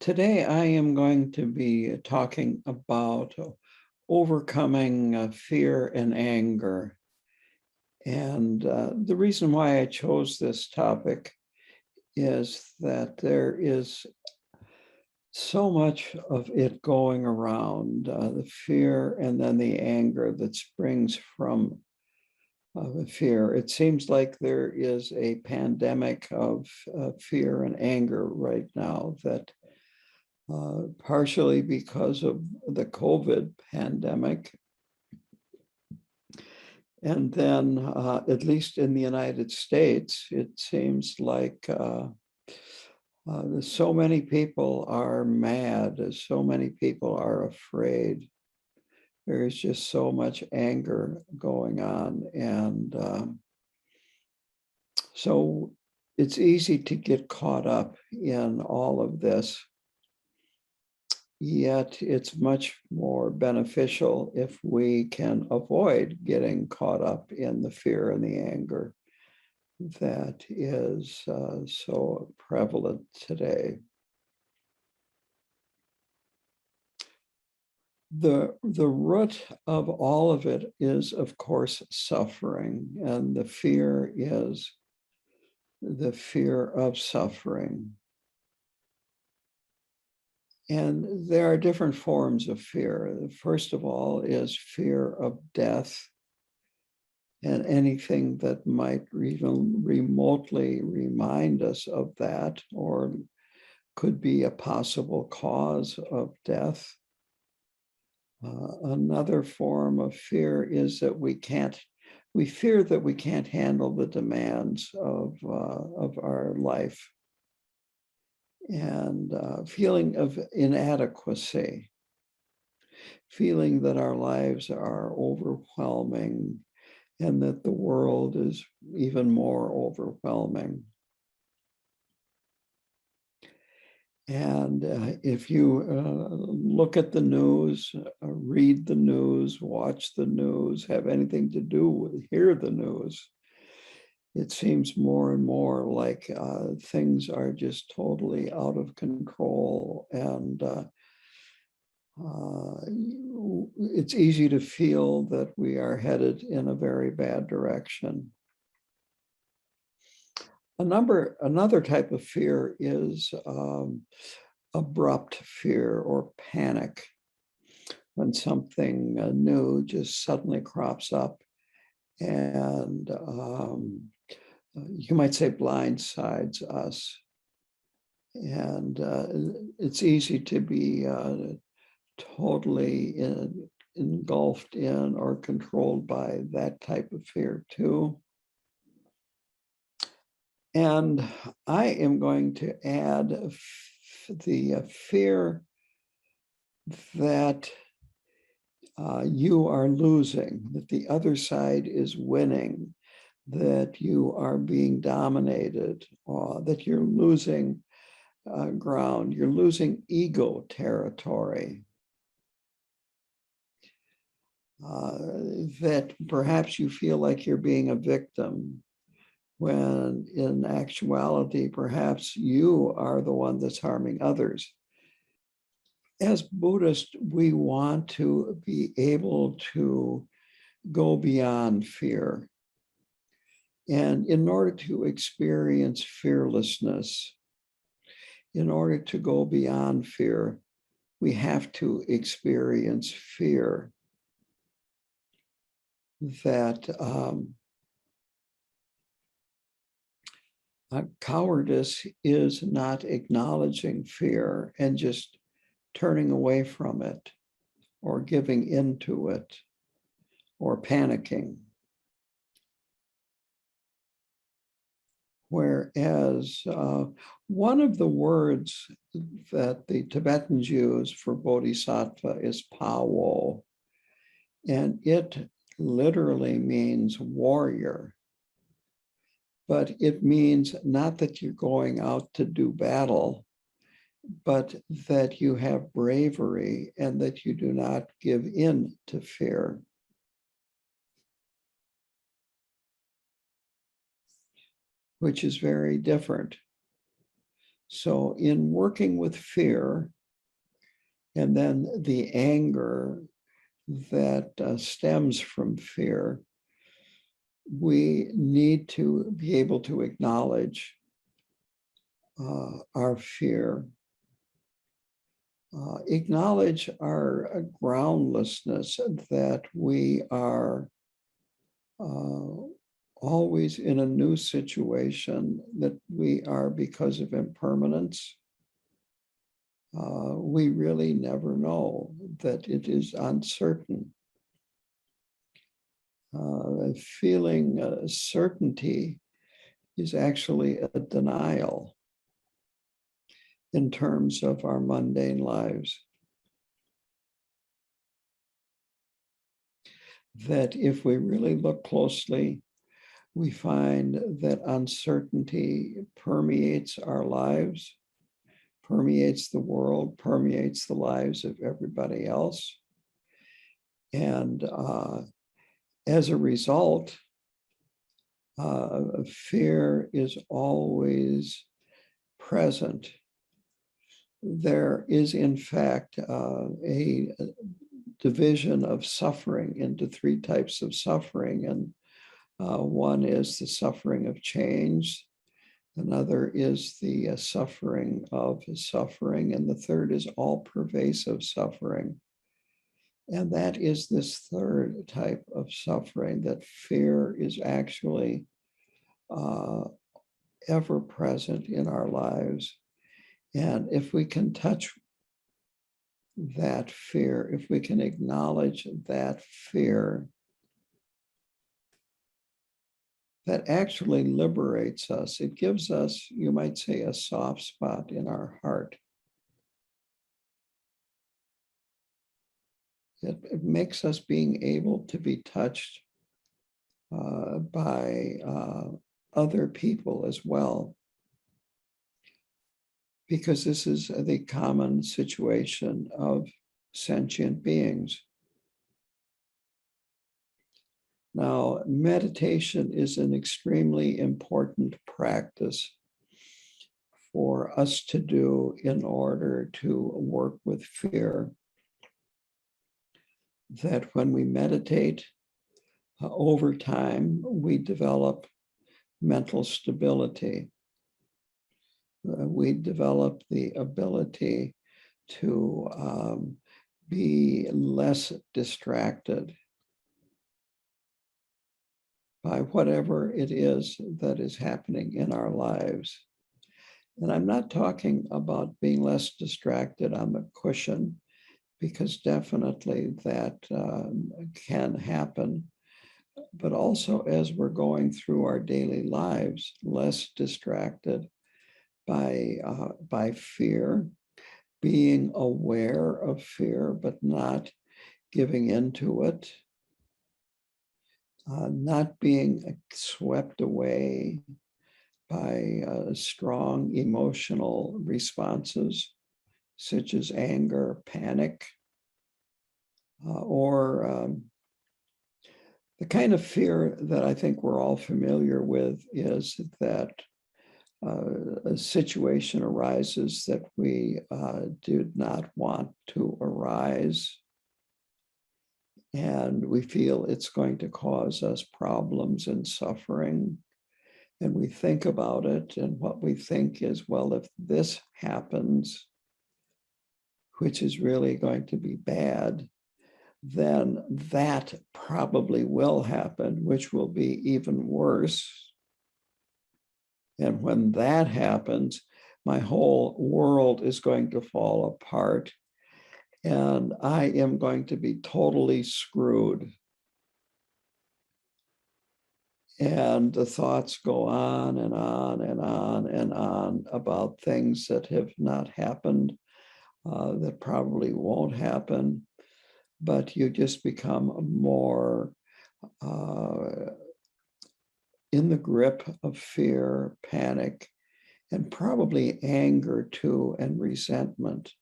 Today, I am going to be talking about overcoming fear and anger. And the reason why I chose this topic is that there is so much of it going around, the fear and then the anger that springs from the fear. It seems like there is a pandemic of fear and anger right now that partially because of the COVID pandemic. And then, at least in the United States, it seems like so many people are mad, so many people are afraid. There is just so much anger going on. And so it's easy to get caught up in all of this. Yet it's much more beneficial if we can avoid getting caught up in the fear and the anger that is so prevalent today. The root of all of it is, of course, suffering, and the fear is the fear of suffering. And there are different forms of fear. First of all is fear of death and anything that might even remotely remind us of that or could be a possible cause of death. Another form of fear is that we fear that we can't handle the demands of our life. And feeling of inadequacy, feeling that our lives are overwhelming and that the world is even more overwhelming. And if you look at the news, read the news, watch the news, have anything to do with, hear the news, it seems more and more like things are just totally out of control, and it's easy to feel that we are headed in a very bad direction. Another type of fear is abrupt fear or panic, when something new just suddenly crops up and you might say blindsides us. And it's easy to be totally engulfed in or controlled by that type of fear too. And I am going to add the fear that you are losing, that the other side is winning, that you are being dominated, that you're losing ground, you're losing ego territory. That perhaps you feel like you're being a victim, when in actuality, perhaps you are the one that's harming others. As Buddhists, we want to be able to go beyond fear. And in order to experience fearlessness, in order to go beyond fear, we have to experience fear. That cowardice is not acknowledging fear and just turning away from it or giving into it or panicking. Whereas one of the words that the Tibetans use for bodhisattva is pawo, and it literally means warrior. But it means not that you're going out to do battle, but that you have bravery and that you do not give in to fear. Which is very different. So in working with fear and then the anger that stems from fear, we need to be able to acknowledge our fear, acknowledge our groundlessness, that we are always in a new situation, that we are because of impermanence. We really never know, that it is uncertain. Feeling certainty is actually a denial in terms of our mundane lives. That if we really look closely, we find that uncertainty permeates our lives, permeates the world, permeates the lives of everybody else. And as a result, fear is always present. There is, in fact, a division of suffering into three types of suffering. And one is the suffering of change. Another is the suffering of suffering. And the third is all pervasive suffering. And that is this third type of suffering, that fear is actually ever present in our lives. And if we can touch that fear, if we can acknowledge that fear, that actually liberates us. It gives us, you might say, a soft spot in our heart. It makes us being able to be touched by other people as well, because this is the common situation of sentient beings. Now, meditation is an extremely important practice for us to do in order to work with fear. That when we meditate, over time, we develop mental stability. We develop the ability to be less distracted by whatever it is that is happening in our lives. And I'm not talking about being less distracted on the cushion, because definitely that can happen. But also as we're going through our daily lives, less distracted by fear, being aware of fear, but not giving into it, not being swept away by strong emotional responses, such as anger, panic, or the kind of fear that I think we're all familiar with is that a situation arises that we did not want to arise, and we feel it's going to cause us problems and suffering. And we think about it, and what we think is, well, if this happens, which is really going to be bad, then that probably will happen, which will be even worse. And when that happens, my whole world is going to fall apart, and I am going to be totally screwed. And the thoughts go on and on and on and on about things that have not happened, that probably won't happen, but you just become more in the grip of fear, panic, and probably anger too, and resentment.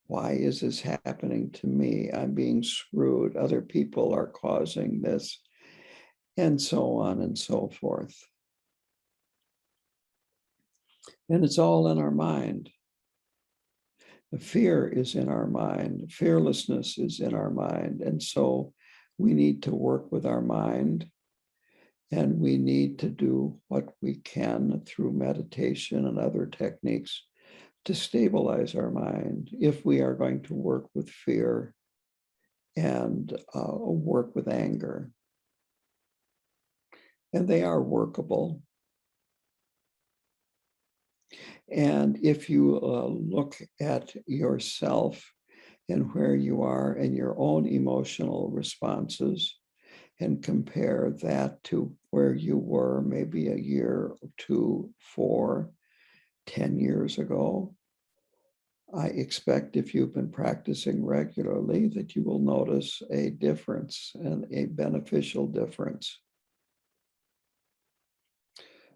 Why is this happening to me? I'm being screwed. Other people are causing this, and so on and so forth. And it's all in our mind. The fear is in our mind. Fearlessness is in our mind. And so we need to work with our mind, and we need to do what we can through meditation and other techniques to stabilize our mind if we are going to work with fear and work with anger. And they are workable. And if you look at yourself and where you are in your own emotional responses and compare that to where you were maybe a year, 2, 4, 10 years ago, I expect if you've been practicing regularly that you will notice a difference, and a beneficial difference.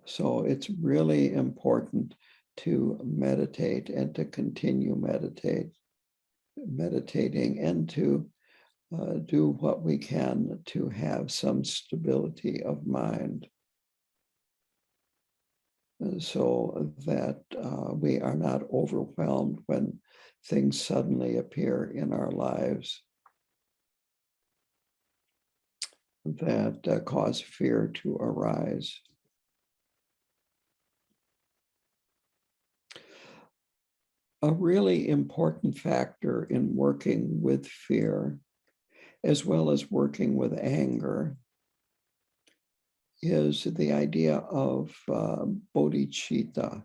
So it's really important to meditate and to continue meditating and to do what we can to have some stability of mind, so that we are not overwhelmed when things suddenly appear in our lives that cause fear to arise. A really important factor in working with fear, as well as working with anger, is the idea of bodhicitta,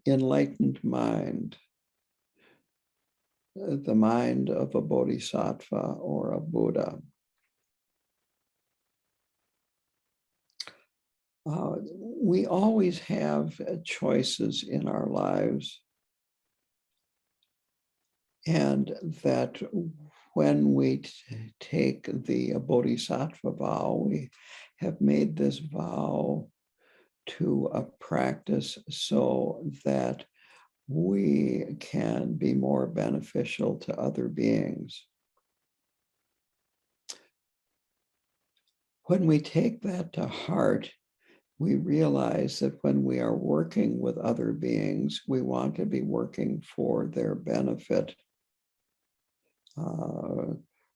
enlightened mind, the mind of a bodhisattva or a Buddha. We always have choices in our lives, and that when we take the bodhisattva vow, we have made this vow to practice so that we can be more beneficial to other beings. When we take that to heart, we realize that when we are working with other beings, we want to be working for their benefit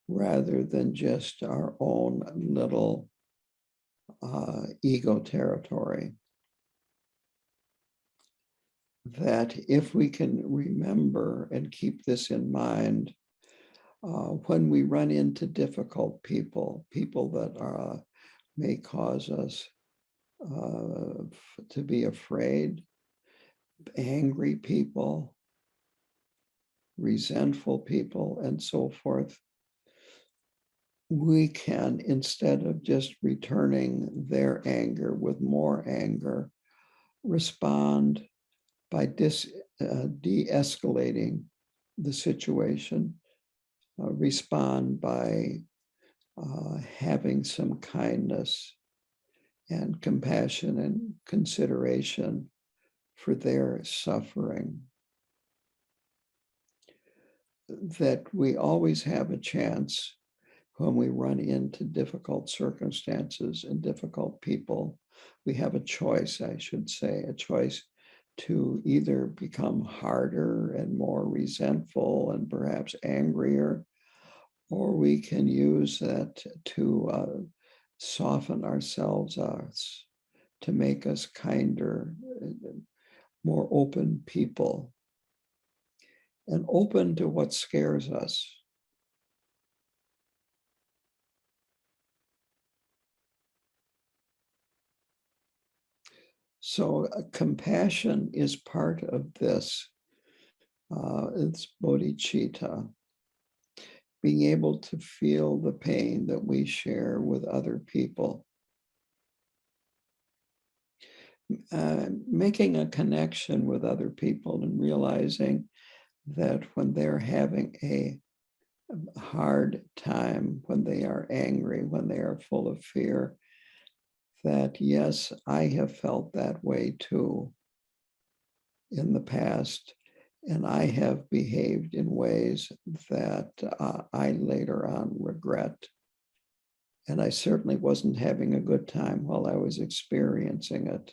rather than just our own little ego territory. That if we can remember and keep this in mind, when we run into difficult people that may cause us to be afraid, angry people, resentful people, and so forth, we can, instead of just returning their anger with more anger, respond by de-escalating the situation, respond by having some kindness and compassion and consideration for their suffering. That we always have a chance when we run into difficult circumstances and difficult people. We have a choice, I should say, a choice to either become harder and more resentful and perhaps angrier, or we can use that to soften ourselves, to make us kinder, more open people, and open to what scares us. So compassion is part of this. It's bodhicitta, being able to feel the pain that we share with other people. Making a connection with other people and realizing that when they're having a hard time, when they are angry, when they are full of fear, that yes, I have felt that way too in the past, and I have behaved in ways that I later on regret. And I certainly wasn't having a good time while I was experiencing it.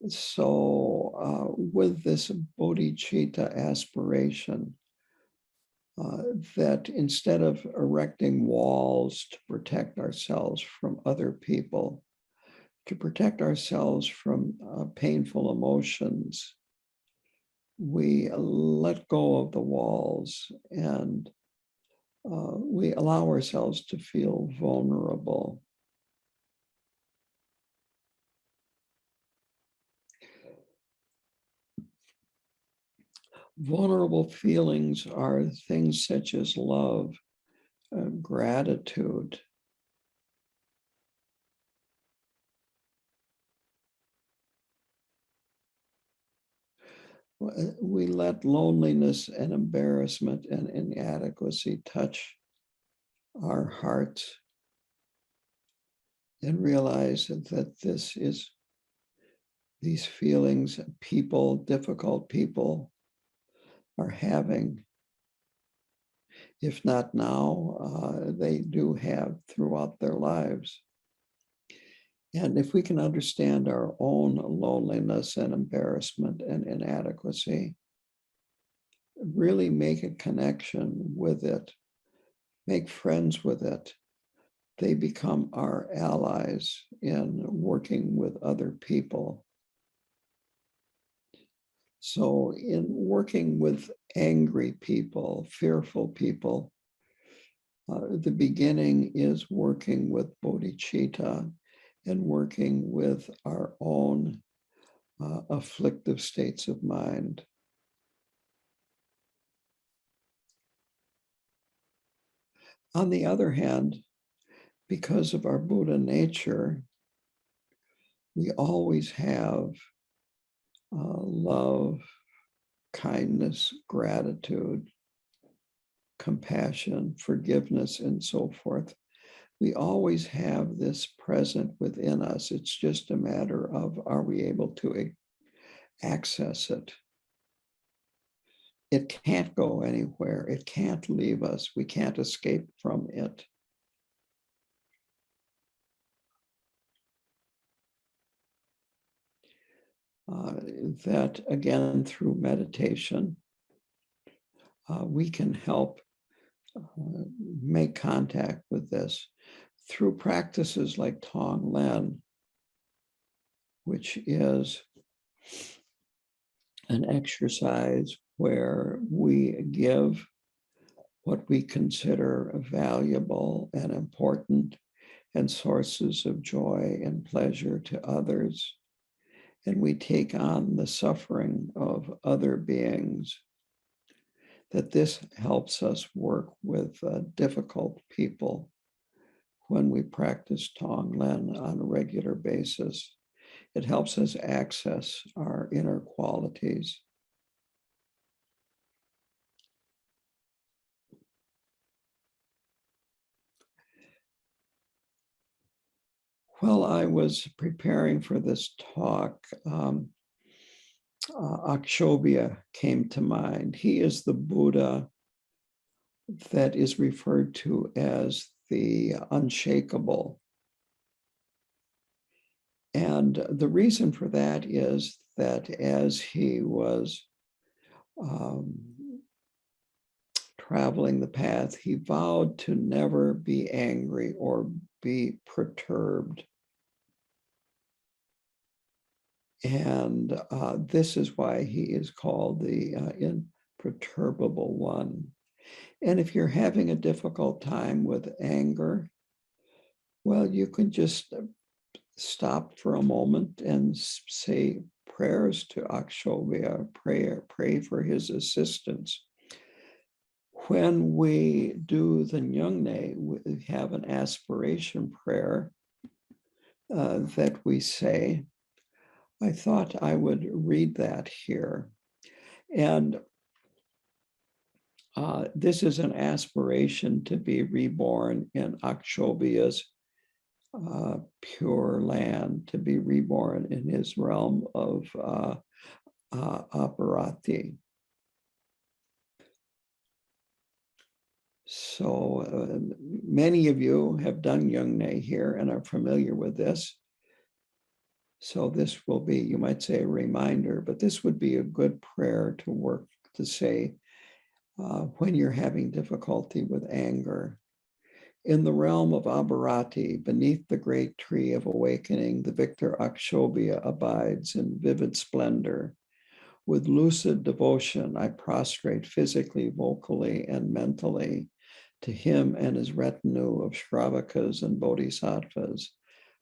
So with this bodhicitta aspiration, that instead of erecting walls to protect ourselves from other people, to protect ourselves from painful emotions, we let go of the walls and we allow ourselves to feel vulnerable. Vulnerable feelings are things such as love, gratitude. We let loneliness and embarrassment and inadequacy touch our hearts and realize that these feelings people, difficult people, are having, if not now, they do have throughout their lives. And if we can understand our own loneliness and embarrassment and inadequacy, really make a connection with it, make friends with it, they become our allies in working with other people. So in working with angry people, fearful people, the beginning is working with bodhicitta and working with our own afflictive states of mind. On the other hand, because of our Buddha nature, we always have love, kindness, gratitude, compassion, forgiveness, and so forth. We always have this present within us. It's just a matter of, are we able to access it? It can't go anywhere. It can't leave us. We can't escape from it. That again, through meditation, we can help make contact with this through practices like Tonglen, which is an exercise where we give what we consider valuable and important and sources of joy and pleasure to others. And we take on the suffering of other beings, that this helps us work with difficult people when we practice Tonglen on a regular basis. It helps us access our inner qualities. While I was preparing for this talk, Akshobhya came to mind. He is the Buddha that is referred to as the unshakable. And the reason for that is that as he was traveling the path, he vowed to never be angry or be perturbed. And this is why he is called the imperturbable one. And if you're having a difficult time with anger, well, you can just stop for a moment and say prayers to Akshobhya, pray for his assistance. When we do the Nyungne, we have an aspiration prayer that we say. I thought I would read that here. And this is an aspiration to be reborn in Akshobhya's pure land, to be reborn in his realm of Aparati. So many of you have done Nyungne here and are familiar with this. So this will be, you might say, a reminder, but this would be a good prayer to work to say when you're having difficulty with anger. In the realm of Abharati, beneath the great tree of awakening, the victor Akshobhya abides in vivid splendor. With lucid devotion, I prostrate physically, vocally, and mentally to him and his retinue of Shravakas and Bodhisattvas.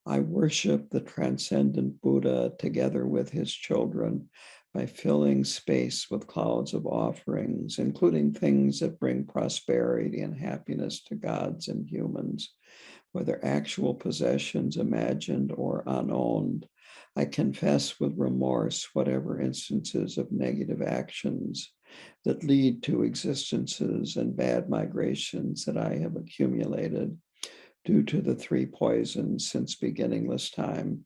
I worship the transcendent Buddha together with his children by filling space with clouds of offerings, including things that bring prosperity and happiness to gods and humans, whether actual possessions imagined or unowned. I confess with remorse whatever instances of negative actions that lead to existences and bad migrations that I have accumulated due to the three poisons since beginningless time.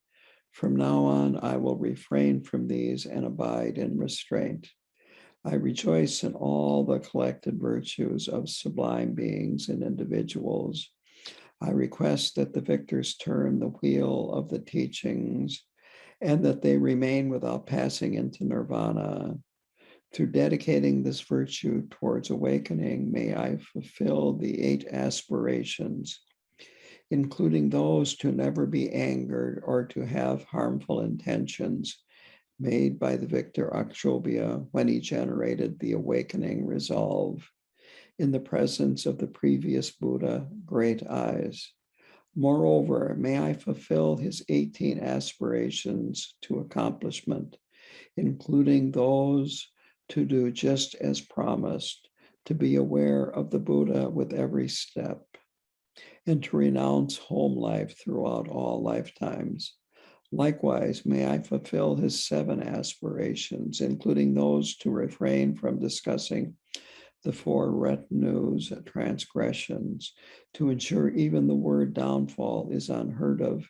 From now on, I will refrain from these and abide in restraint. I rejoice in all the collected virtues of sublime beings and individuals. I request that the victors turn the wheel of the teachings and that they remain without passing into nirvana. Through dedicating this virtue towards awakening, may I fulfill the 8 aspirations, including those to never be angered or to have harmful intentions made by the victor Akshobhya when he generated the awakening resolve in the presence of the previous Buddha, great eyes. Moreover, may I fulfill his 18 aspirations to accomplishment, including those to do just as promised, to be aware of the Buddha with every step, and to renounce home life throughout all lifetimes. Likewise, may I fulfill his 7 aspirations, including those to refrain from discussing the 4 retinues of transgressions, to ensure even the word downfall is unheard of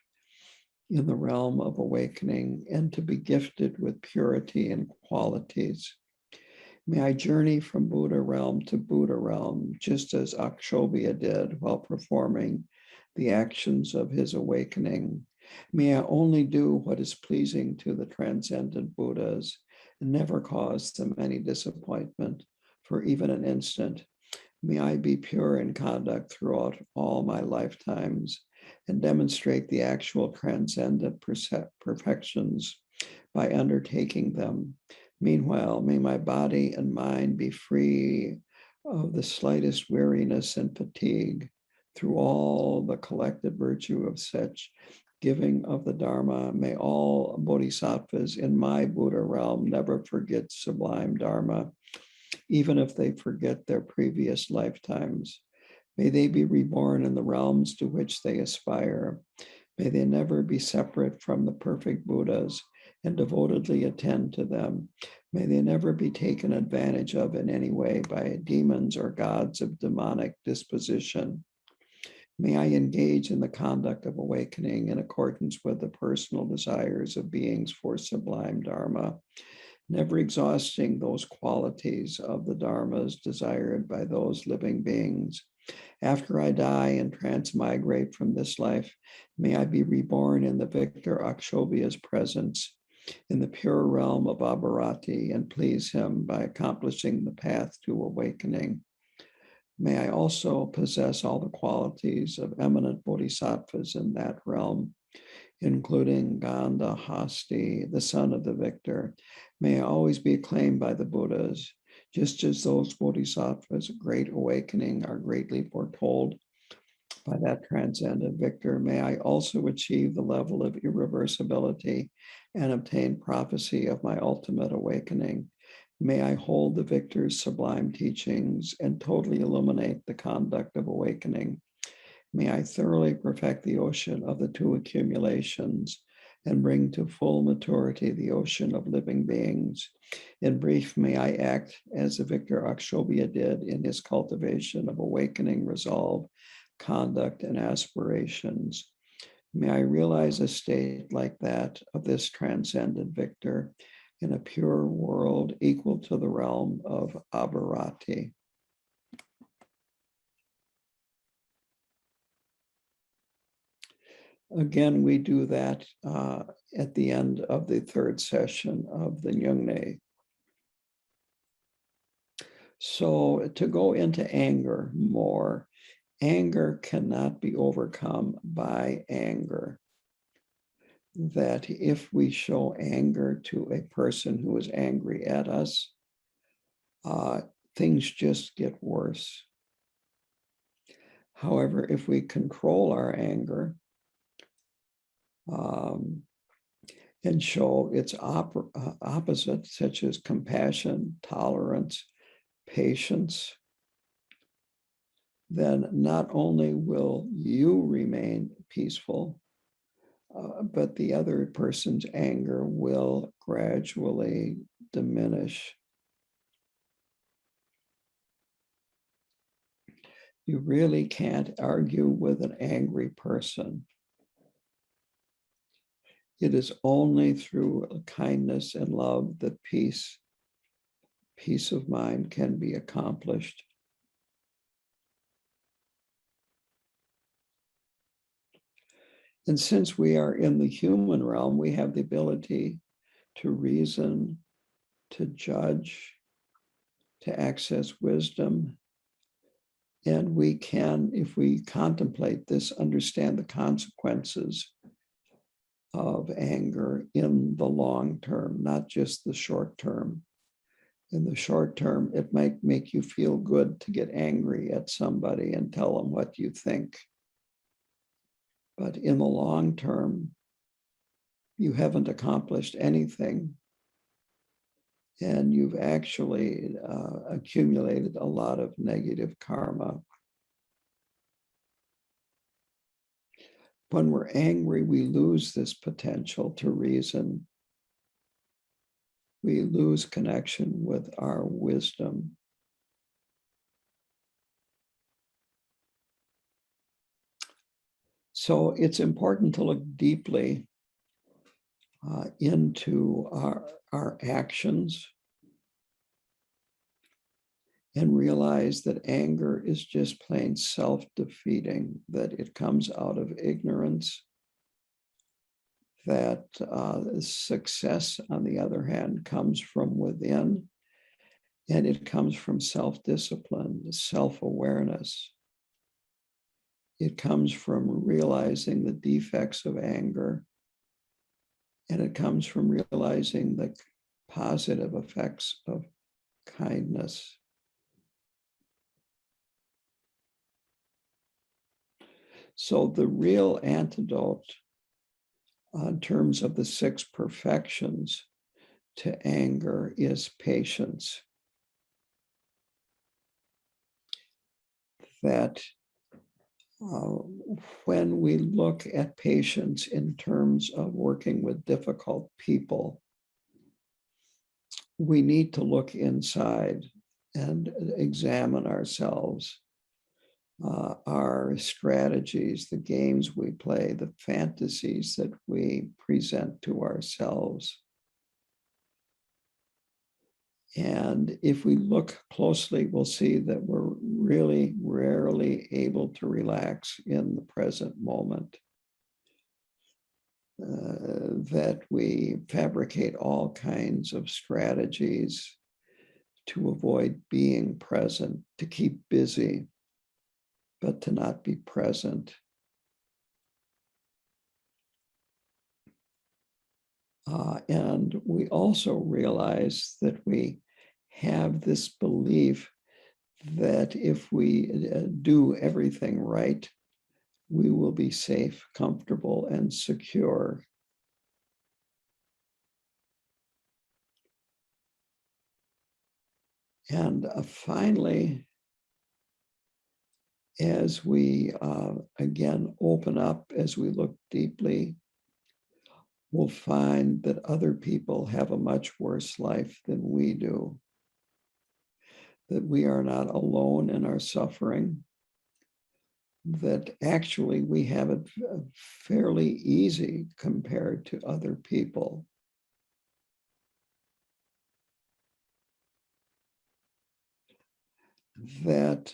in the realm of awakening, and to be gifted with purity and qualities. May I journey from Buddha realm to Buddha realm, just as Akshobhya did while performing the actions of his awakening. May I only do what is pleasing to the transcendent Buddhas and never cause them any disappointment for even an instant. May I be pure in conduct throughout all my lifetimes and demonstrate the actual transcendent perfections by undertaking them. Meanwhile, may my body and mind be free of the slightest weariness and fatigue through all the collected virtue of such giving of the Dharma. May all bodhisattvas in my Buddha realm never forget sublime Dharma, even if they forget their previous lifetimes. May they be reborn in the realms to which they aspire. May they never be separate from the perfect Buddhas and devotedly attend to them. May they never be taken advantage of in any way by demons or gods of demonic disposition. May I engage in the conduct of awakening in accordance with the personal desires of beings for sublime Dharma, never exhausting those qualities of the Dharmas desired by those living beings. After I die and transmigrate from this life, may I be reborn in the victor Akshobhya's presence in the pure realm of Abharati and please him by accomplishing the path to awakening. May I also possess all the qualities of eminent bodhisattvas in that realm, including Ganda Hasti, the son of the victor. May I always be acclaimed by the Buddhas, just as those bodhisattvas of great awakening are greatly foretold by that transcendent victor. May I also achieve the level of irreversibility and obtain prophecy of my ultimate awakening. May I hold the victor's sublime teachings and totally illuminate the conduct of awakening. May I thoroughly perfect the ocean of the 2 accumulations and bring to full maturity the ocean of living beings. In brief, may I act as the victor Akshobhya did in his cultivation of awakening resolve, conduct, and aspirations. May I realize a state like that of this transcendent victor in a pure world equal to the realm of Abharati. Again, we do that at the end of the third session of the Jungne. So to go into anger more, anger cannot be overcome by anger. That if we show anger to a person who is angry at us, things just get worse. However, if we control our anger and show its opposite, such as compassion, tolerance, patience, then not only will you remain peaceful, but the other person's anger will gradually diminish. You really can't argue with an angry person. It is only through kindness and love that peace of mind can be accomplished. And since we are in the human realm, we have the ability to reason, to judge, to access wisdom. And we can, if we contemplate this, understand the consequences of anger in the long term, not just the short term. In the short term, it might make you feel good to get angry at somebody and tell them what you think. But in the long term, you haven't accomplished anything. And you've actually accumulated a lot of negative karma. When we're angry, we lose this potential to reason. We lose connection with our wisdom. So it's important to look deeply into our actions and realize that anger is just plain self-defeating, that it comes out of ignorance, that success, on the other hand, comes from within, and it comes from self-discipline, self-awareness. It comes from realizing the defects of anger, and it comes from realizing the positive effects of kindness. So the real antidote in terms of the 6 perfections to anger is patience. That when we look at patience in terms of working with difficult people, we need to look inside and examine ourselves, our strategies, the games we play, the fantasies that we present to ourselves. And if we look closely, we'll see that we're really rarely able to relax in the present moment. That we fabricate all kinds of strategies to avoid being present, to keep busy, but to not be present. And we also realize that we have this belief that if we do everything right, we will be safe, comfortable, and secure. And finally, as we again open up, as we look deeply, we'll find that other people have a much worse life than we do. That we are not alone in our suffering. That actually we have it fairly easy compared to other people. That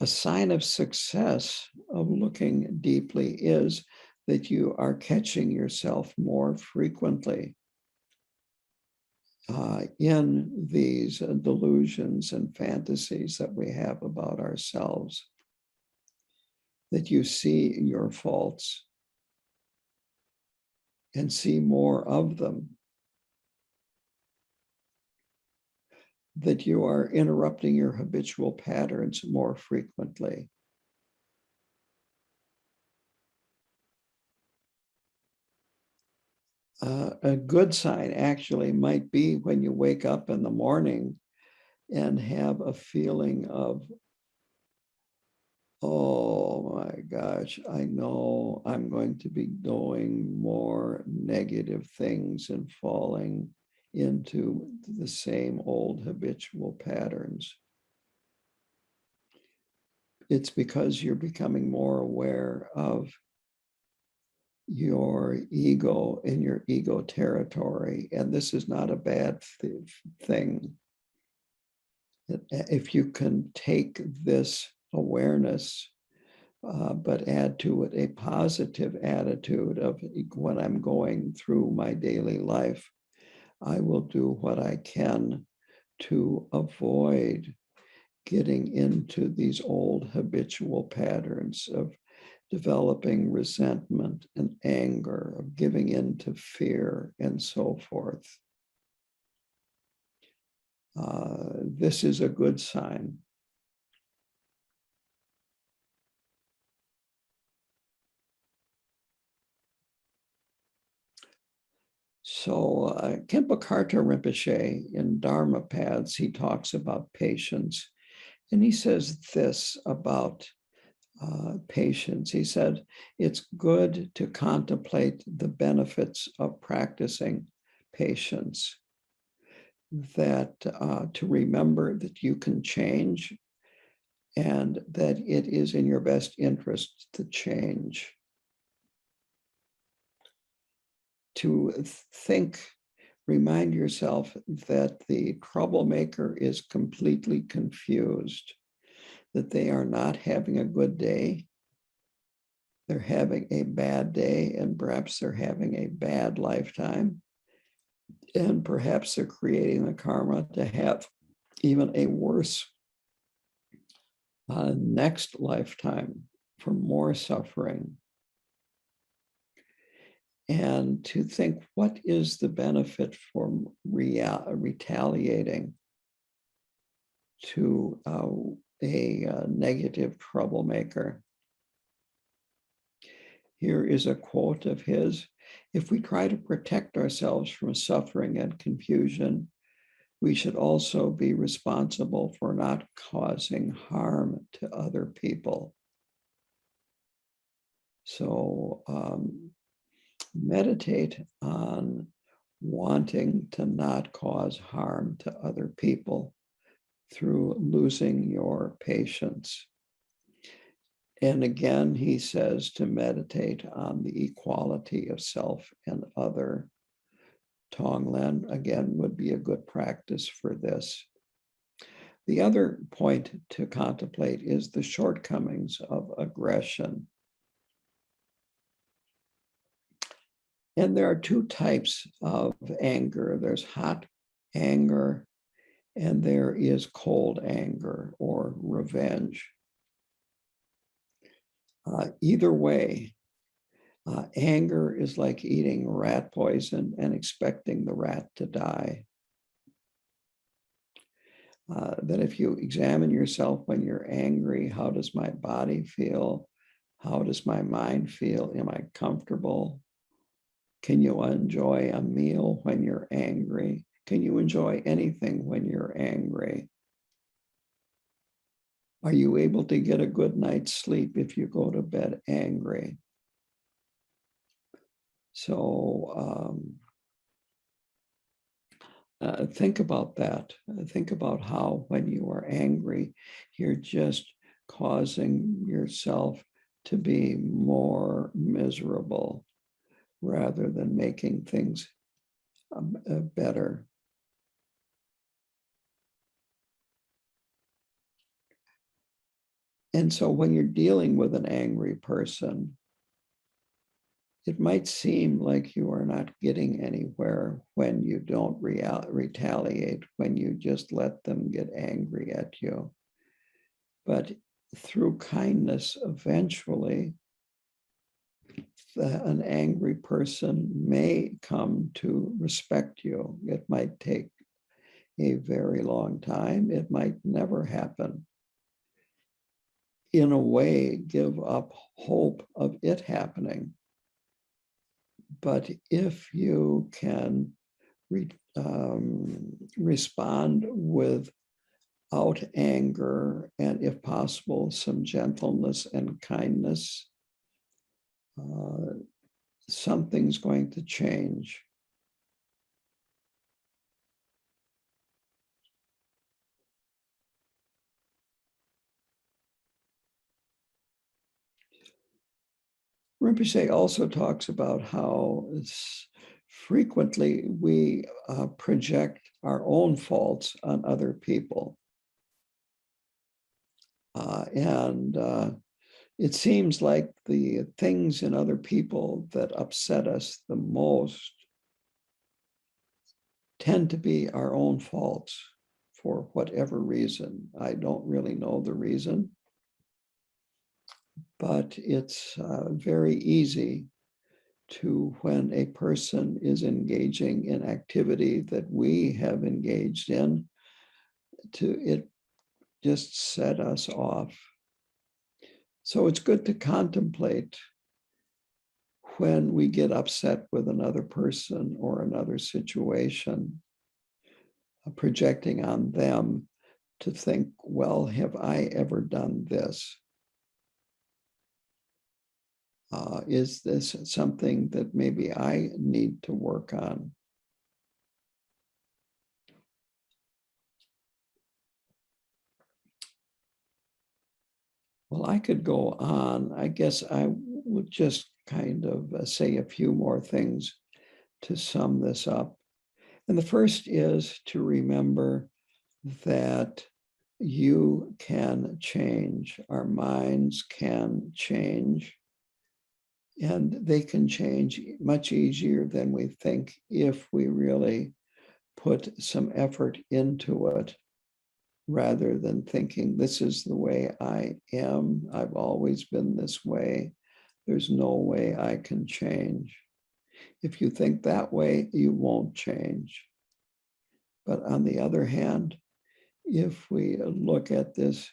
A sign of success of looking deeply is that you are catching yourself more frequently in these delusions and fantasies that we have about ourselves, that you see your faults and see more of them, that you are interrupting your habitual patterns more frequently. A good sign actually might be when you wake up in the morning and have a feeling of, oh my gosh, I know I'm going to be doing more negative things and falling into the same old habitual patterns. It's because you're becoming more aware of your ego in your ego territory. And this is not a bad thing. If you can take this awareness, but add to it a positive attitude of when I'm going through my daily life, I will do what I can to avoid getting into these old habitual patterns of developing resentment and anger, of giving in to fear, and so forth. This is a good sign. So Khenpo Karthar Rinpoche in Dharma Paths, he talks about patience. And he says this about patience. He said, it's good to contemplate the benefits of practicing patience, that to remember that you can change and that it is in your best interest to change. To think, remind yourself that the troublemaker is completely confused, that they are not having a good day. They're having a bad day, and perhaps they're having a bad lifetime. And perhaps they're creating the karma to have even a worse next lifetime for more suffering. And to think, what is the benefit from retaliating to a negative troublemaker? Here is a quote of his: if we try to protect ourselves from suffering and confusion, we should also be responsible for not causing harm to other people. So meditate on wanting to not cause harm to other people through losing your patience. And again, he says to meditate on the equality of self and other. Tonglen, again, would be a good practice for this. The other point to contemplate is the shortcomings of aggression. And there are two types of anger. There's hot anger, and there is cold anger or revenge. Either way, anger is like eating rat poison and expecting the rat to die. That if you examine yourself when you're angry, how does my body feel? How does my mind feel? Am I comfortable? Can you enjoy a meal when you're angry? Can you enjoy anything when you're angry? Are you able to get a good night's sleep if you go to bed angry? So think about that. Think about how when you are angry, you're just causing yourself to be more miserable rather than making things better. And so when you're dealing with an angry person, it might seem like you are not getting anywhere when you don't retaliate, when you just let them get angry at you. But through kindness, eventually, an angry person may come to respect you. It might take a very long time. It might never happen. In a way, give up hope of it happening. But if you can respond without anger and, if possible, some gentleness and kindness, something's going to change. Rinpoche also talks about how frequently we project our own faults on other people. And it seems like the things in other people that upset us the most tend to be our own faults for whatever reason. I don't really know the reason, but it's very easy to, when a person is engaging in activity that we have engaged in, to it just set us off. So it's good to contemplate when we get upset with another person or another situation, projecting on them, to think, well, have I ever done this? Is this something that maybe I need to work on? Well, I could go on. I guess I would just kind of say a few more things to sum this up. And the first is to remember that you can change. Our minds can change. And they can change much easier than we think if we really put some effort into it, rather than thinking, this is the way I am. I've always been this way. There's no way I can change. If you think that way, you won't change. But on the other hand, if we look at this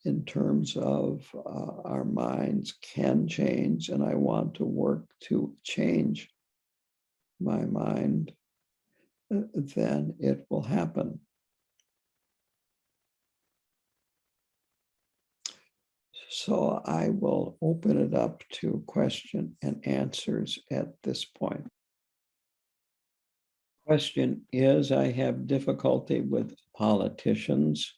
in terms of our minds can change, and I want to work to change my mind, then it will happen. So I will open it up to question and answers at this point. Question is, I have difficulty with politicians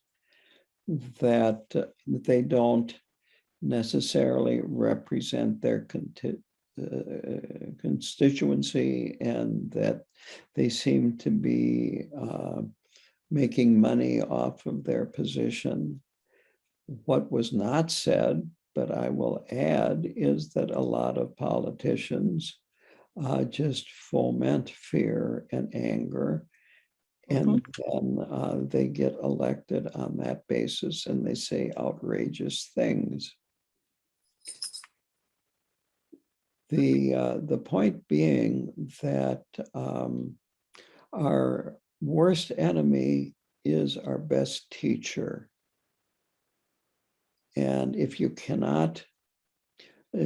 that they don't necessarily represent their constituency, and that they seem to be making money off of their position. What was not said, but I will add, is that a lot of politicians just foment fear and anger, and then they get elected on that basis, and they say outrageous things. The point being that our worst enemy is our best teacher. And if you cannot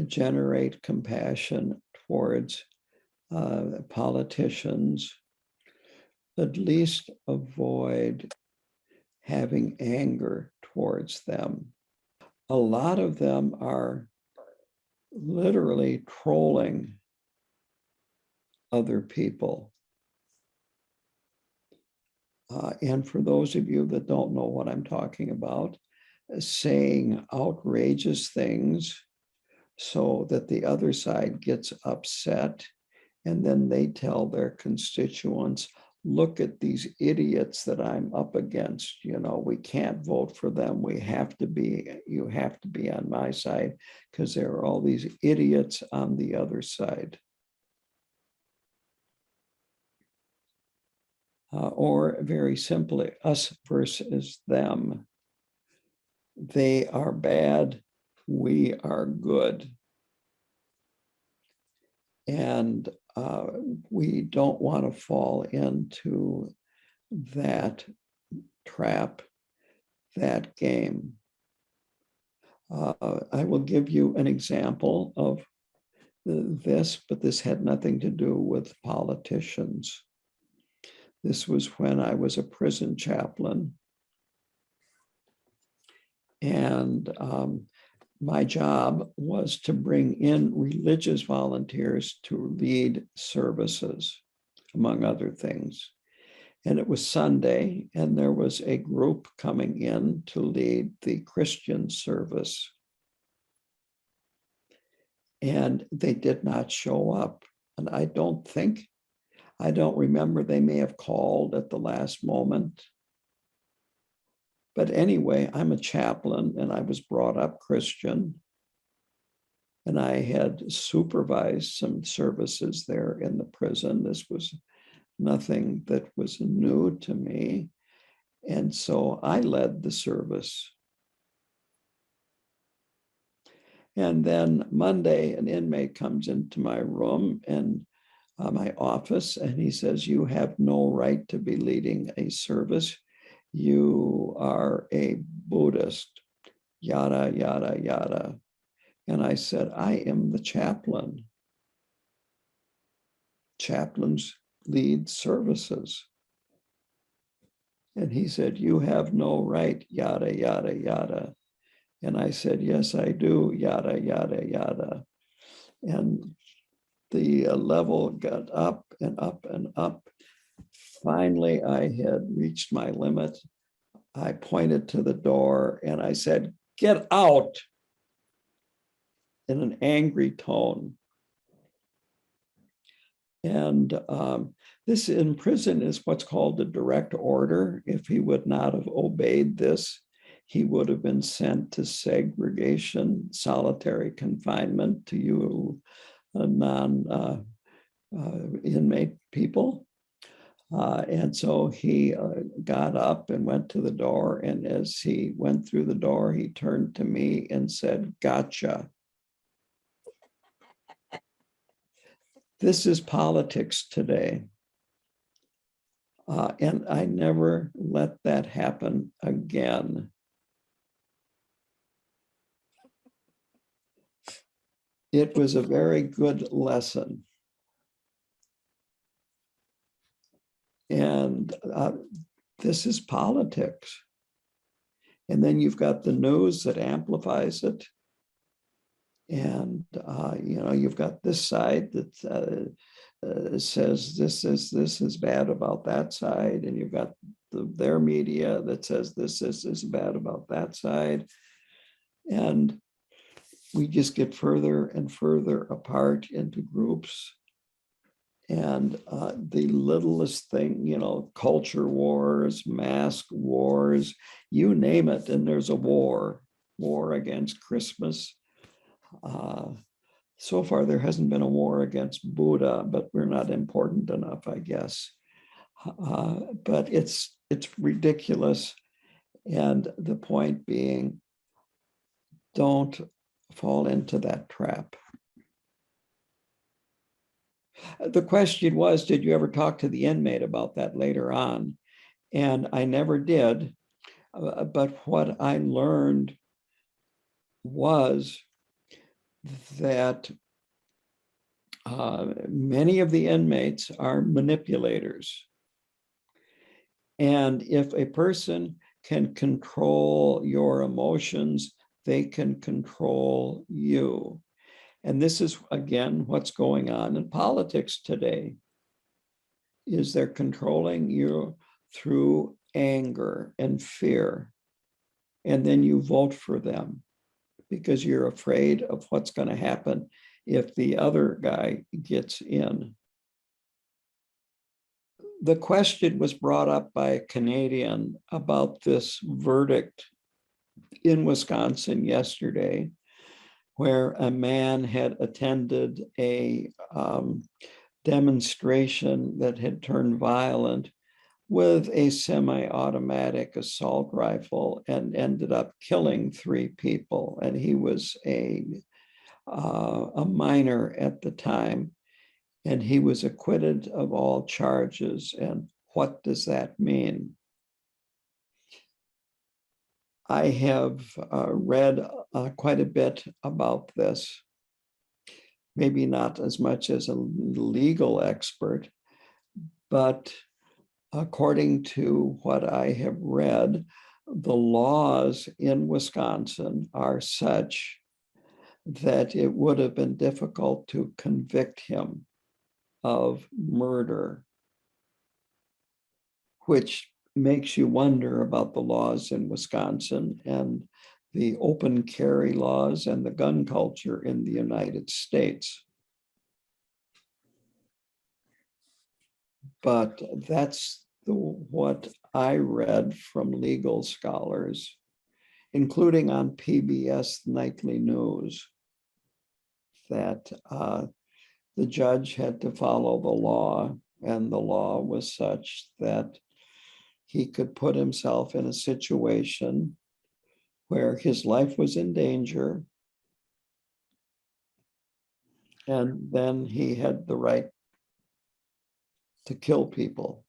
generate compassion towards politicians, at least avoid having anger towards them. A lot of them are literally trolling other people. And for those of you that don't know what I'm talking about, saying outrageous things so that the other side gets upset, and then they tell their constituents, look at these idiots that I'm up against. You know, we can't vote for them. You have to be on my side because there are all these idiots on the other side. Or very simply, us versus them. They are bad, we are good. And we don't want to fall into that trap, that game. I will give you an example of this, but this had nothing to do with politicians. This was when I was a prison chaplain. And my job was to bring in religious volunteers to lead services, among other things. And it was Sunday, and there was a group coming in to lead the Christian service. And they did not show up. And I don't remember, they may have called at the last moment. But anyway, I'm a chaplain and I was brought up Christian. And I had supervised some services there in the prison. This was nothing that was new to me. And so I led the service. And then Monday, an inmate comes into my room and my office, and he says, "You have no right to be leading a service. You are a Buddhist, yada, yada, yada." And I said, "I am the chaplain. Chaplains lead services." And he said, "You have no right, yada, yada, yada." And I said, "Yes, I do, yada, yada, yada." And the level got up and up and up. Finally, I had reached my limit. I pointed to the door and I said, "Get out," in an angry tone. And this in prison is what's called a direct order. If he would not have obeyed this, he would have been sent to segregation, solitary confinement to you non-inmate people. And so he got up and went to the door. And as he went through the door, he turned to me and said, "Gotcha." This is politics today. And I never let that happen again. It was a very good lesson. And this is politics. And then you've got the news that amplifies it. And you've got this side that says this is bad about that side, and you've got their media that says this is bad about that side, and we just get further and further apart into groups. And the littlest thing, culture wars, mask wars, you name it, and there's a war against Christmas. So far, there hasn't been a war against Buddha, but we're not important enough, I guess. But it's ridiculous. And the point being, don't fall into that trap. The question was, did you ever talk to the inmate about that later on? And I never did. But what I learned was that many of the inmates are manipulators. And if a person can control your emotions, they can control you. And this is, again, what's going on in politics today, is they're controlling you through anger and fear. And then you vote for them because you're afraid of what's going to happen if the other guy gets in. The question was brought up by a Canadian about this verdict in Wisconsin yesterday, where a man had attended a demonstration that had turned violent with a semi-automatic assault rifle and ended up killing 3 people. And he was a minor at the time, and he was acquitted of all charges. And what does that mean? I have read quite a bit about this, maybe not as much as a legal expert, but according to what I have read, the laws in Wisconsin are such that it would have been difficult to convict him of murder, which makes you wonder about the laws in Wisconsin and the open carry laws and the gun culture in the United States. But that's what I read from legal scholars, including on PBS Nightly News, that the judge had to follow the law, and the law was such that he could put himself in a situation where his life was in danger, and then he had the right to kill people.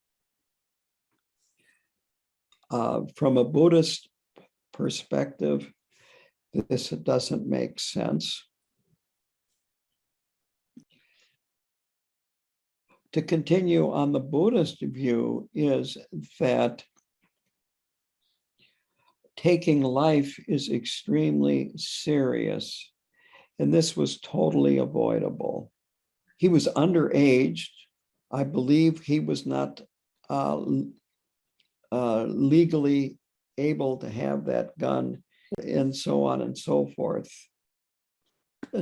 From a Buddhist perspective, this doesn't make sense. To continue on the Buddhist view is that taking life is extremely serious, and this was totally avoidable. He was underage. I believe he was not legally able to have that gun, and so on and so forth.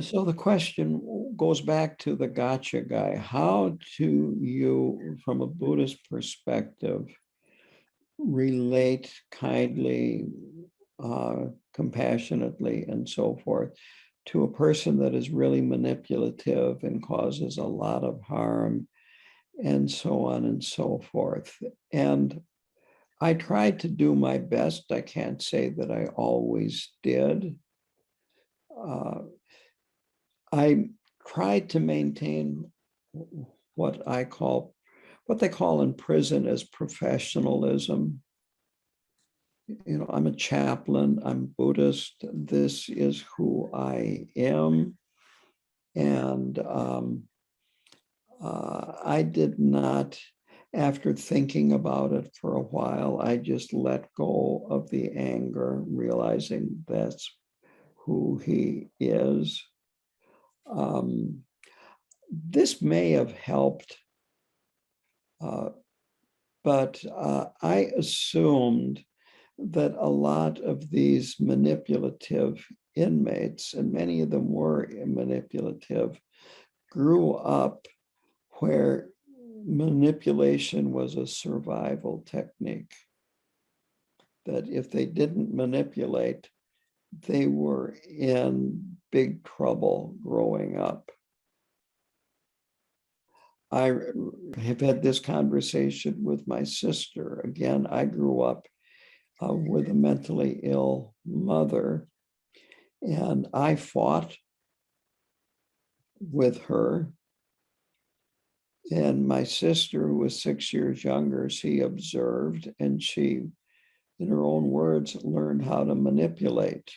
So the question goes back to the gotcha guy. How do you, from a Buddhist perspective, relate kindly, compassionately, and so forth to a person that is really manipulative and causes a lot of harm, and so on and so forth? And I tried to do my best. I can't say that I always did. I tried to maintain what they call in prison as professionalism. You know, I'm a chaplain, I'm Buddhist, this is who I am. And I did not, after thinking about it for a while, I just let go of the anger, realizing that's who he is. This may have helped, but I assumed that a lot of these manipulative inmates, and many of them were manipulative, grew up where manipulation was a survival technique. That if they didn't manipulate, they were in big trouble growing up. I have had this conversation with my sister. Again, I grew up with a mentally ill mother, and I fought with her. And my sister, who was 6 years younger, she observed, and she, in her own words, learned how to manipulate.